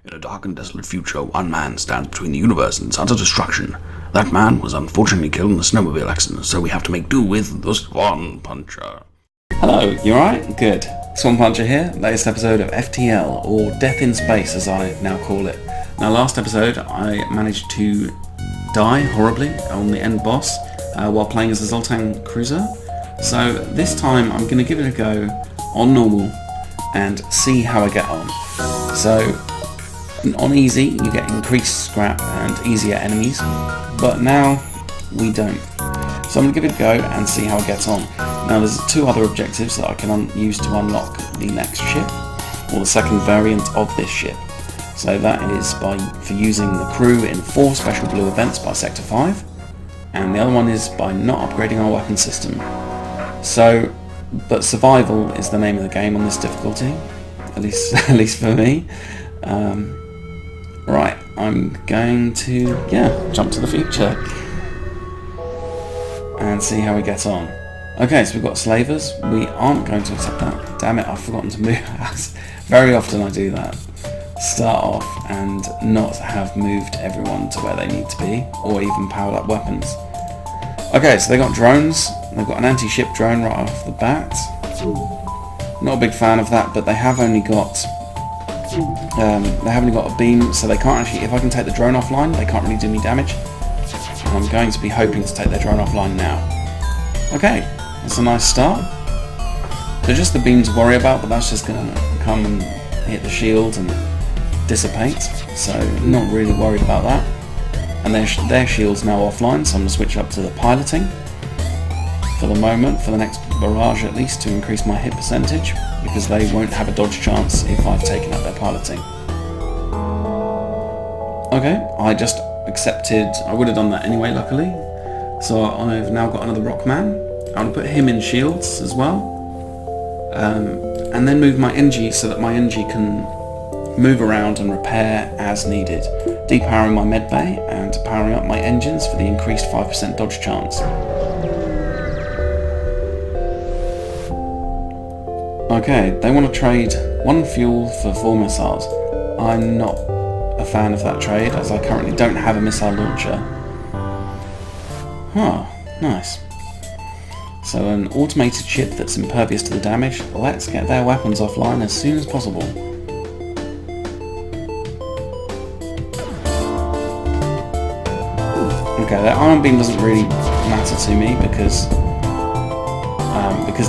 In a dark and desolate future, one man stands between the universe and its utter destruction. That man was unfortunately killed in a snowmobile accident, so we have to make do with the Swan Puncher. Hello, you alright? Good. Swan Puncher here, latest episode of FTL, or Death in Space as I now call it. Now last episode I managed to die horribly on the end boss while playing as a Zoltan Cruiser. So this time I'm going to give it a go on normal and see how I get on. So on easy you get increased scrap and easier enemies, but now we don't. So I'm going to give it a go and see how it gets on. Now there's two other objectives that I can use to unlock the next ship, or the second variant of this ship. So that is for using the crew in 4 special blue events by Sector 5, and the other one is by not upgrading our weapon system. So, but survival is the name of the game on this difficulty, at least for me. Right, I'm going to jump to the future and see how we get on. Okay, so we've got slavers. We aren't going to accept that. Damn it, I've forgotten to move. Very often I do that. Start off and not have moved everyone to where they need to be, or even powered up weapons. Okay, so they got drones. They've got an anti-ship drone right off the bat. Not a big fan of that, but they have only got a beam, so they can't actually. If I can take the drone offline, they can't really do me damage. And I'm going to be hoping to take their drone offline now. Okay, that's a nice start. So just the beam to worry about, but that's just going to come and hit the shield and dissipate. So not really worried about that. And their shield's now offline, so I'm going to switch up to the piloting for the moment, for the next barrage at least, to increase my hit percentage, because they won't have a dodge chance if I've taken out their piloting. Okay, I just accepted. I would have done that anyway, luckily. So I've now got another Rockman. I'm going to put him in shields as well, and then move my NG so that my NG can move around and repair as needed, depowering my medbay and powering up my engines for the increased 5% dodge chance. Okay, they want to trade 1 fuel for 4 missiles. I'm not a fan of that trade, as I currently don't have a missile launcher. Oh, nice. So an automated ship that's impervious to the damage. Let's get their weapons offline as soon as possible. Okay, their ion beam doesn't really matter to me because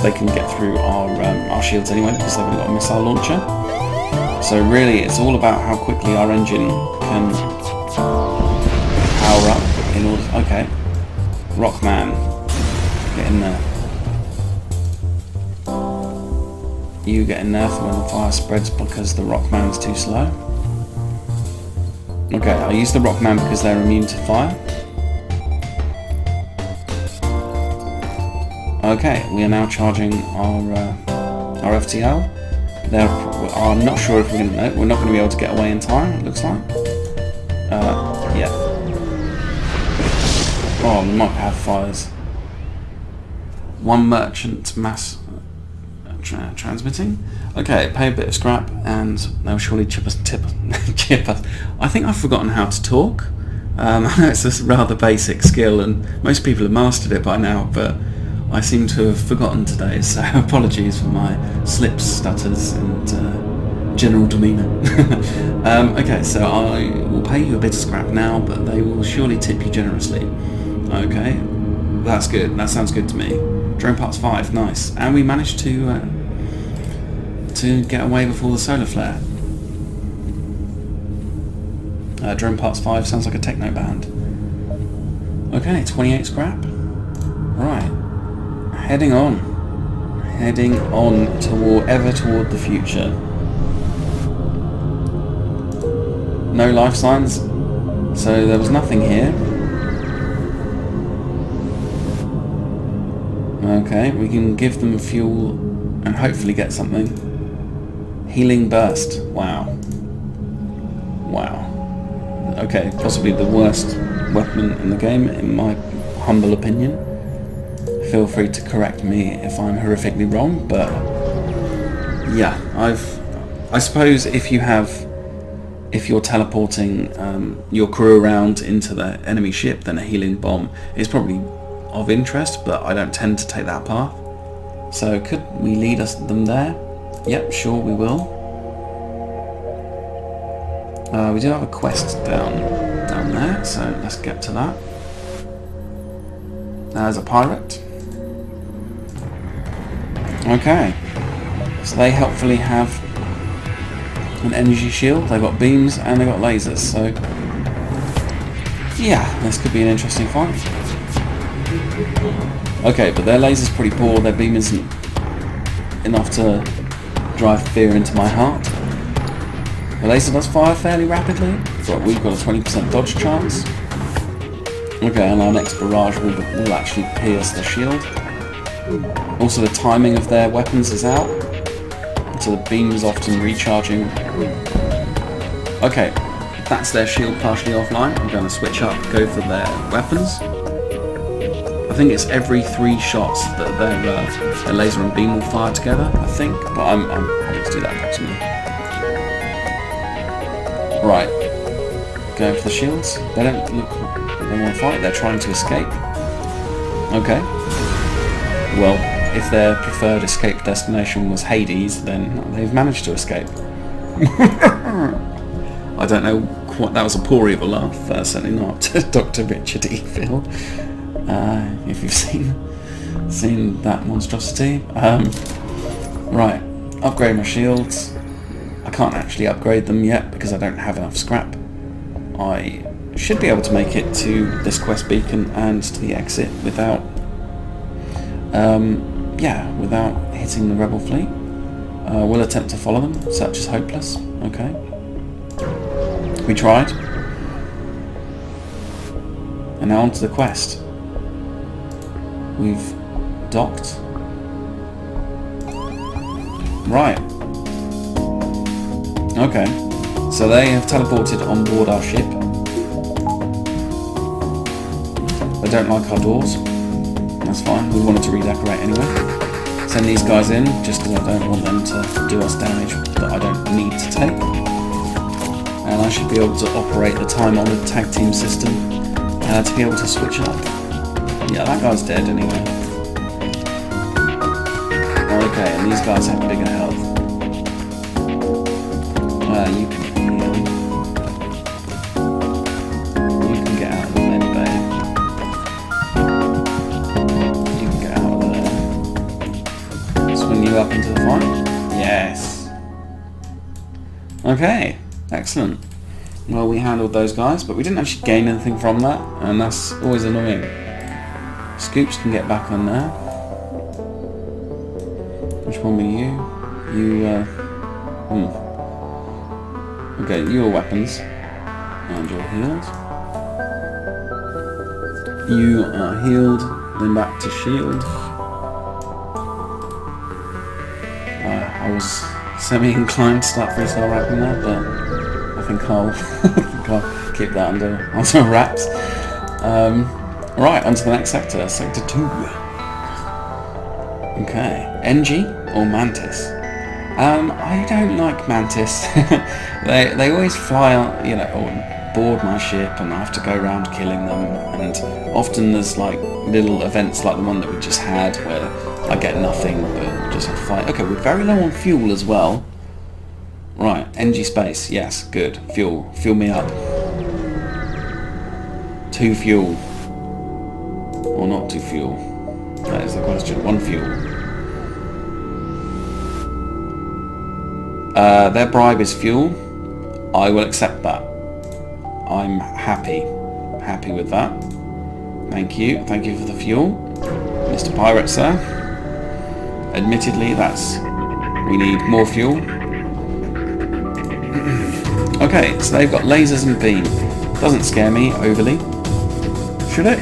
they can get through our shields anyway, because they've only got a missile launcher. So really it's all about how quickly our engine can power up in order. Okay, Rockman, get in there. You get in there for when the fire spreads because the Rockman's too slow. Okay, I use the Rockman because they're immune to fire. Okay, we are now charging our FTL. I'm not sure if we're not going to be able to get away in time, it looks like. Yeah. Oh, we might have fires. 1 merchant mass transmitting. Okay, pay a bit of scrap and they'll surely chip us. I think I've forgotten how to talk. I know it's a rather basic skill and most people have mastered it by now, but I seem to have forgotten today, so apologies for my slips, stutters and general demeanour. Okay, so I will pay you a bit of scrap now, but they will surely tip you generously. Okay, that's good, that sounds good to me. Drone parts 5, nice. And we managed to get away before the solar flare. Drone parts 5 sounds like a techno band. Okay, 28 scrap. Right. Heading on toward the future. No life signs, so there was nothing here. Okay, we can give them fuel and hopefully get something. Healing burst. Wow. Okay, possibly the worst weapon in the game, in my humble opinion. Feel free to correct me if I'm horrifically wrong, but yeah, I suppose if if you're teleporting your crew around into the enemy ship, then a healing bomb is probably of interest, but I don't tend to take that path. So could we lead them there? Yep, sure we will. We do have a quest down there, so let's get to that. There's a pirate. Okay, so they helpfully have an energy shield. They've got beams and they've got lasers, so yeah, this could be an interesting fight. Okay, but their laser's pretty poor. Their beam isn't enough to drive fear into my heart. The laser does fire fairly rapidly, but we've got a 20% dodge chance. Okay, and our next barrage will actually pierce the shield. Also, the timing of their weapons is out, so the beam is often recharging. Okay, that's their shield partially offline. I'm going to switch up, go for their weapons. I think it's every 3 shots that their laser and beam will fire together, I think, but I'm happy to do that approximately. Right, going for the shields. They don't look like they want to fight, they're trying to escape. Okay. Well, if their preferred escape destination was Hades, then they've managed to escape. I don't know what, that was a poor evil laugh, certainly not Dr. Richard Evil. If you've seen that monstrosity. Right, upgrade my shields. I can't actually upgrade them yet because I don't have enough scrap. I should be able to make it to this quest beacon and to the exit without without hitting the rebel fleet. We'll attempt to follow them. Search is hopeless. Okay. We tried. And now on to the quest. We've docked. Right. Okay. So they have teleported on board our ship. They don't like our doors. That's fine. We wanted to redecorate anyway. Send these guys in just because I don't want them to do us damage that I don't need to take. And I should be able to operate the time-honoured tag team system to be able to switch up. Yeah, that guy's dead anyway. Okay, and these guys have bigger health. You can heal. You can get out of the med bay. You can get out of there. Swing you up into the fight. Yes. Okay, excellent. Well, we handled those guys, but we didn't actually gain anything from that, and that's always annoying. Scoops can get back on there. Which one were you? Okay, your weapons. And you're healed. You are healed, then back to shield. I was semi-inclined to start freestyle rapping there, but I think I'll keep that under wraps. Right, on to the next sector, Sector 2. Okay, NG or Mantis? I don't like Mantis. they always fly on, or board my ship, and I have to go around killing them. And often there's like little events like the one that we just had, where I get nothing but just have to fight. Okay, we're very low on fuel as well. Right, NG space. Yes, good. Fuel me up. 2 fuel. Or not 2 fuel? That is the question. 1 fuel. Their bribe is fuel. I will accept that. I'm happy with that. Thank you for the fuel, Mr. Pirate, sir. Admittedly, we need more fuel. Okay, so they've got lasers and beam. Doesn't scare me overly. Should it?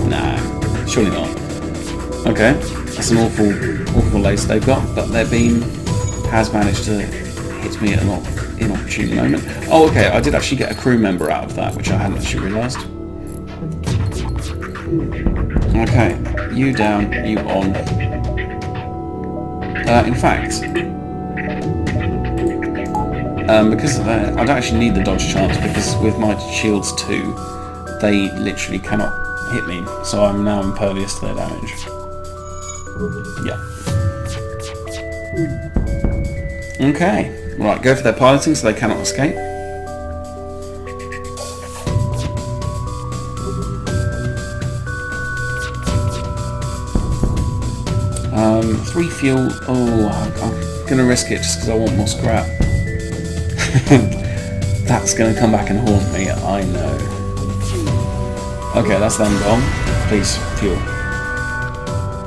Nah, surely not. Okay, that's an awful laser they've got, but their beam has managed to hit me at an inopportune moment. Oh, okay, I did actually get a crew member out of that, which I hadn't actually realised. Okay, you down, you on. In fact, Because I don't actually need the dodge chance, because with my shields 2, they literally cannot hit me, so I'm now impervious to their damage. Yeah. Okay, right, go for their piloting so they cannot escape. Three fuel. Oh, I'm gonna risk it just because I want more scrap. That's gonna come back and haunt me, I know. Okay, that's them gone. Please, fuel.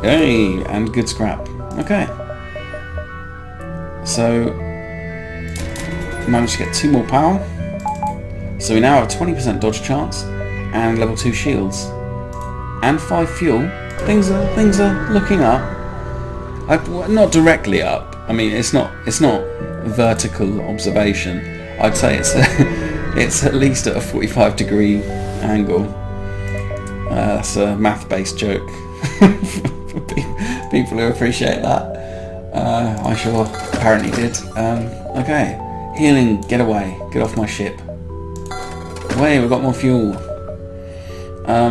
Hey, and good scrap. Okay. So, managed to get 2 more power. So we now have a 20% dodge chance and level 2 shields and 5 fuel. Things are looking up. Not directly up. I mean, it's not vertical observation. I'd say it's at least at a 45-degree angle. That's a math-based joke for people who appreciate that. I sure apparently did. Okay, healing. Get away. Get off my ship. Away. We've got more fuel.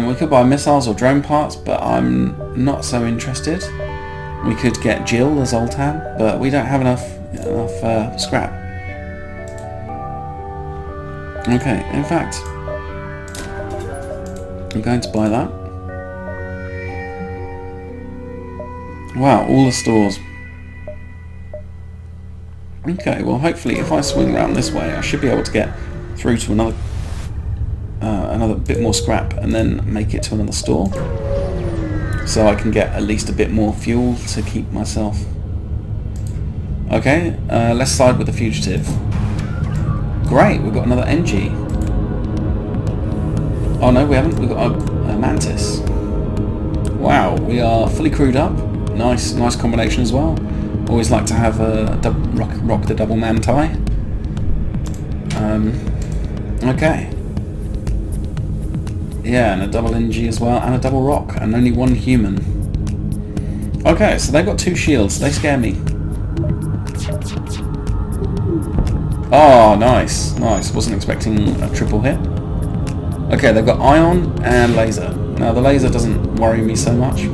We could buy missiles or drone parts, but I'm not so interested. We could get Jill as Zoltan, but we don't have enough scrap. Okay, in fact, I'm going to buy that. Wow, all the stores. Okay, well hopefully if I swing around this way I should be able to get through to another bit more scrap and then make it to another store. So I can get at least a bit more fuel to keep myself. Okay, let's side with the fugitive. Great, we've got another NG. Oh no, we haven't. We've got a Mantis. Wow, we are fully crewed up. Nice combination as well. Always like to have a rock the double manti. Okay. Yeah, and a double NG as well, and a double rock, and only 1 human. Okay, so they've got 2 shields. They scare me. Oh, nice. Wasn't expecting a triple hit. Okay, they've got ion and laser. Now, the laser doesn't worry me so much.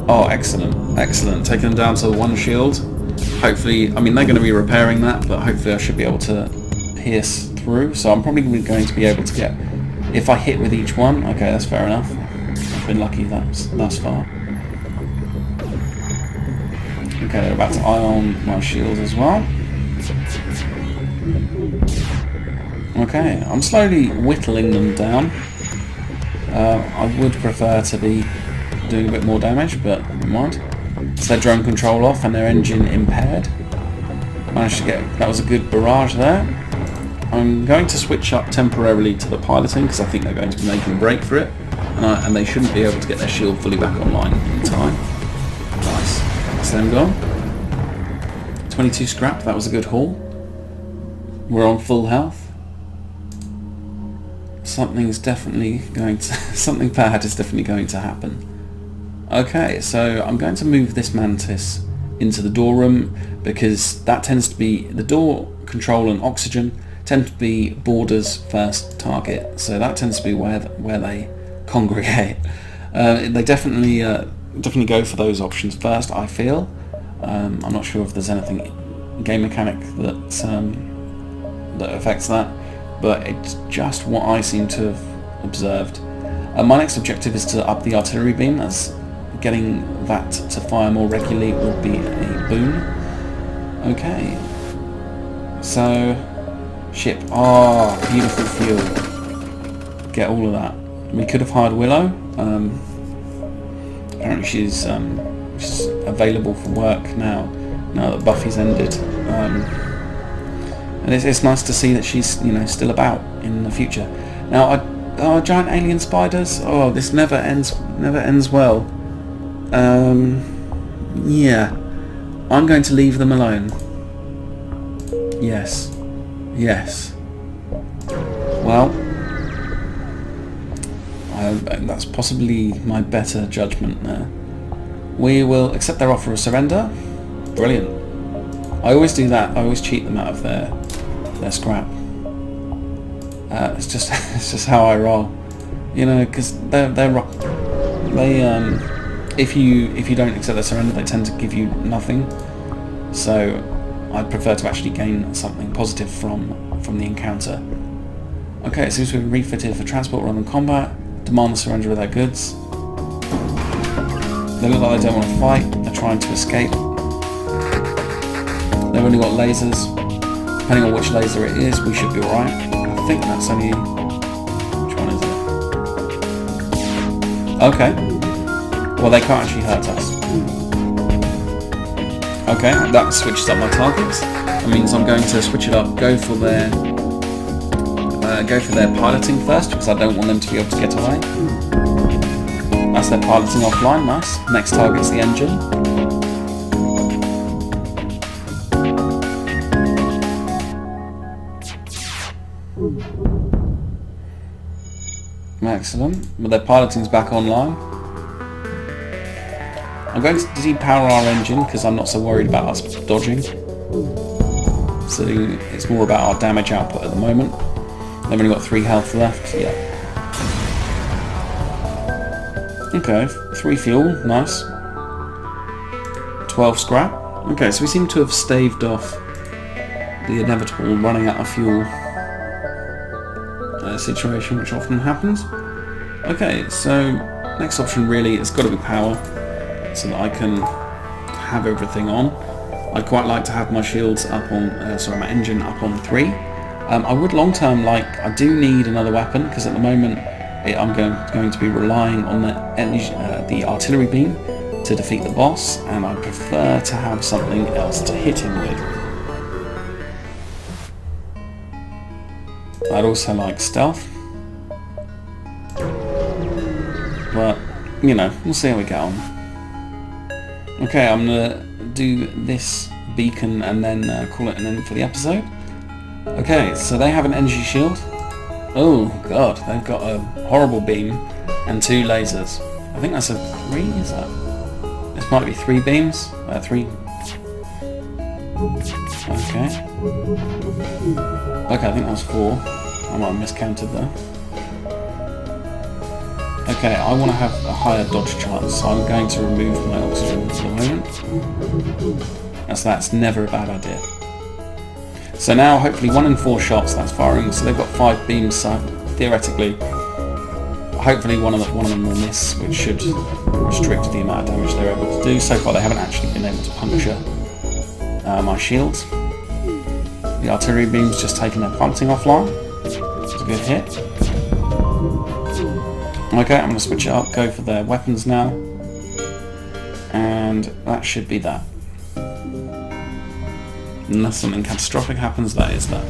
Oh, excellent. Taking them down to 1 shield. Hopefully, I mean, they're going to be repairing that, but hopefully I should be able to pierce through. So I'm probably going to be able to get, if I hit with each one. Okay, that's fair enough. I've been lucky thus far. Okay, they're about to ion my shield as well. Okay, I'm slowly whittling them down. I would prefer to be doing a bit more damage, but never mind. It's their drone control off and their engine impaired. Managed to get, that was a good barrage there. I'm going to switch up temporarily to the piloting because I think they're going to be making a break for it, and they shouldn't be able to get their shield fully back online in time. Nice. That's them gone. 22 scrap, that was a good haul. We're on full health. Something bad is definitely going to happen. Okay, so I'm going to move this Mantis into the door room because that tends to be, the door control and oxygen tend to be boarders' first target, so that tends to be where they congregate. They definitely go for those options first, I feel. I'm not sure if there's anything game mechanic that affects that, but it's just what I seem to have observed. My next objective is to up the artillery beam, as getting that to fire more regularly would be a boon. Okay, so ship. Oh, beautiful fuel. Get all of that. We could have hired Willow. Apparently she's available for work now that Buffy's ended. And it's nice to see that she's still about in the future. Now, giant alien spiders. Oh, this never ends well. Yeah, I'm going to leave them alone. Yes. Well, that's possibly my better judgment there. We will accept their offer of surrender. Brilliant. I always do that. I always cheat them out of their scrap. It's just it's just how I roll, you know, because if you don't accept their surrender, they tend to give you nothing. So I'd prefer to actually gain something positive from the encounter. Okay, it seems to be refitted for transport rather than combat. Demand the surrender of their goods. They look like they don't want to fight. They're trying to escape. They've only got lasers. Depending on which laser it is, we should be alright. I think that's only... Which one is it? Okay. Well, they can't actually hurt us. Okay, that switches up my targets. That means I'm going to switch it up, go for their piloting first, because I don't want them to be able to get away. That's their piloting offline, nice. Next target's the engine. Excellent. But their piloting's back online. I'm going to depower our engine because I'm not so worried about us dodging. So it's more about our damage output at the moment. They've only got 3 health left. Yeah. Okay, 3 fuel, nice. 12 scrap. Okay, so we seem to have staved off the inevitable running out of fuel situation, which often happens. Okay, so next option really has got to be power, so that I can have everything on. I'd quite like to have my shields up on, my engine up on 3. I would long term I do need another weapon, because at the moment I'm going to be relying on the artillery beam to defeat the boss, and I prefer to have something else to hit him with. I'd also like stealth, but you know, we'll see how we get on. Okay, I'm gonna do this beacon and then call it an end for the episode. Okay, so they have an energy shield. Oh god, they've got a horrible beam and 2 lasers. I think that's a 3, is that? This might be 3 beams. 3. Okay. Okay, I think that was 4. I might have miscounted there. Okay, I want to have a higher dodge chance, so I'm going to remove my oxygen for the moment. As that's never a bad idea. So now, hopefully 1 in 4 shots, that's firing, so they've got 5 beams, so theoretically, hopefully one of them will miss, which should restrict the amount of damage they're able to do. So far they haven't actually been able to puncture my shields. The artillery beam's just taken their piloting offline. It's a good hit. Okay, I'm going to switch it up, go for their weapons now. And that should be that. Unless something catastrophic happens, that is that.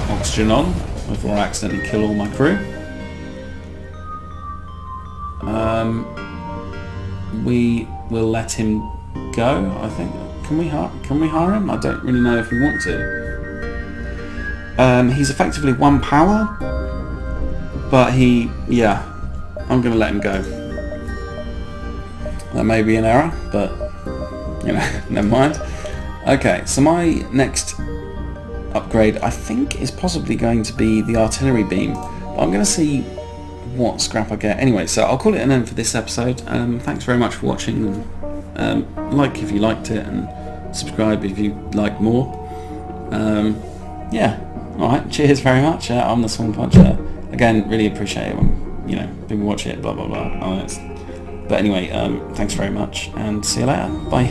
Oxygen on, before I accidentally kill all my crew. We will let him go, I think. Can we hire him? I don't really know if we want to. He's effectively 1 power, but yeah, I'm going to let him go. That may be an error, but you know, never mind. Okay, so my next upgrade I think is possibly going to be the artillery beam, but I'm going to see what scrap I get. Anyway, so I'll call it an end for this episode. Thanks very much for watching. Like if you liked it, and subscribe if you like more. Yeah, alright, cheers very much. I'm the Swan Puncher. Again, really appreciate it when, you know, people watch it, blah blah blah. But anyway, thanks very much, and see you later. Bye.